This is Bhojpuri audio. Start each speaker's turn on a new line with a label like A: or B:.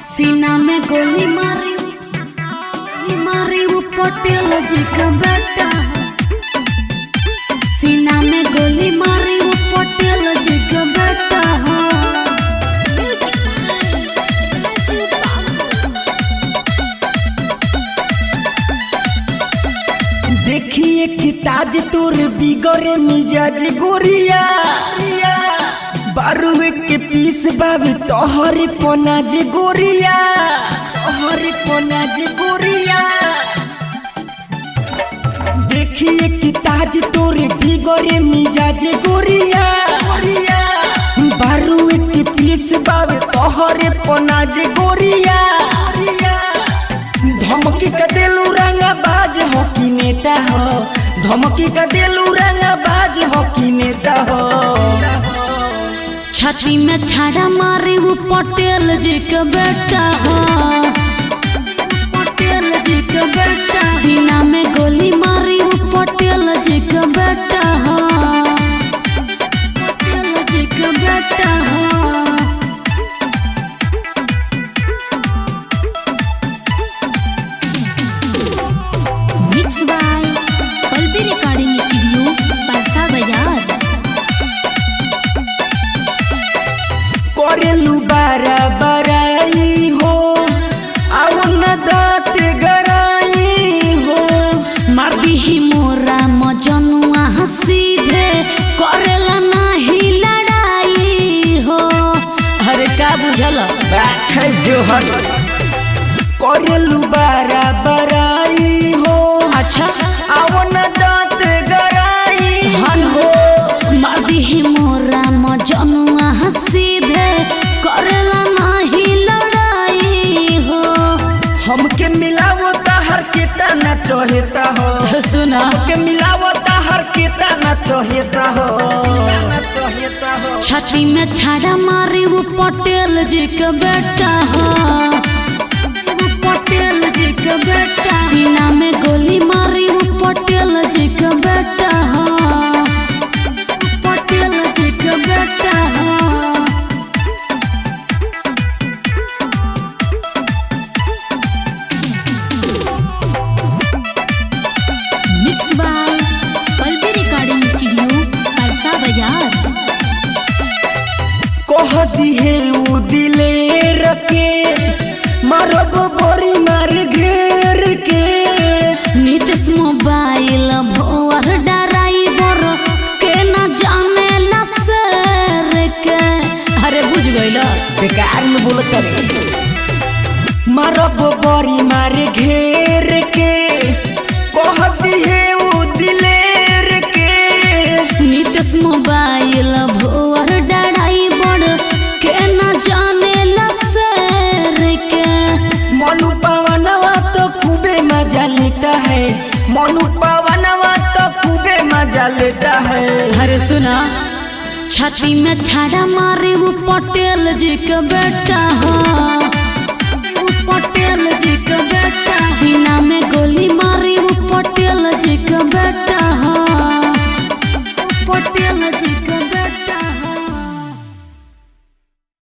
A: सीना में गोली मारी वो पटेल जी का बेटा। सीना में गोली मारी वो पटेल जी का बेटा।
B: देखिए कि ताज तोर बिगड़े मिजाज गोरिया, बारूद के पीस बाबी तोहरे पनाज गोरिया, तोहरे पनाज गोरिया। देखिए कि ताज तोर बिगड़े मिजाज गोरिया, बारूद के पीस बाबी तोहरे पनाज गोरिया। धमकी का दिलू रंगा बाज हो कि नेता हो, धमकी का दिलू रंगा बाज हो कि नेता हो।
A: छाती में छाड़ा मारी वो पटेल जी का बेटा हो, पटेल जी का बेटा। सीना में गोली मारी वो पटेल जी का बेटा हो, पटेल जी का बेटा हो। Mix by Palbi recording studio Parsa Bazar.
B: करेलू बारा बराई हो, आओ न दांत गराई हो।
A: मार दी मोरा मजनुआ सीधे करेला नहीं लड़ाई हो। अरे का बुझल
B: जो करेलू बारा बराई हो।
A: अच्छा
B: आओ न दांत गराई
A: हन हो। मार दी मोरा मजनुआ सीधे करेला नहीं लड़ाई हो।
B: हमके मिलावो हर कितना चाहता हो,
A: सुना
B: हमके मिलावो हर कितना चाहता हो, चाहता हो।
A: छाती में छाड़ा मारी वो पटेल जी का बेटा हो, वो पटेल जी का बेटा। सीना में गोली मारी वो पटेल जी का बेटा हो, पटेल जी का बेटा हो। Mix by Palbi recording studio Parsa Bazar.
B: कह दी है वो दिले रखे, मारब बोरी मार घेर के।
A: नीतीश मोबाइल भोर ड्राइवर के न जाने लसर के। अरे बुझ गइल
B: बेकार में बोलत रे। मारब बोरी मार घेर के, कहती है वो दिलेर के।
A: नीतीश मोबाइल भोर ड्राइवर के न जाने लसर के।
B: मनु पवनवा तो खूबे मजा लेता है, मनु पवनवा तो खूबे मजा लेता है।
A: अरे सुना छाती में छाड़ा मारी वो पटेल जी का बेटा हो,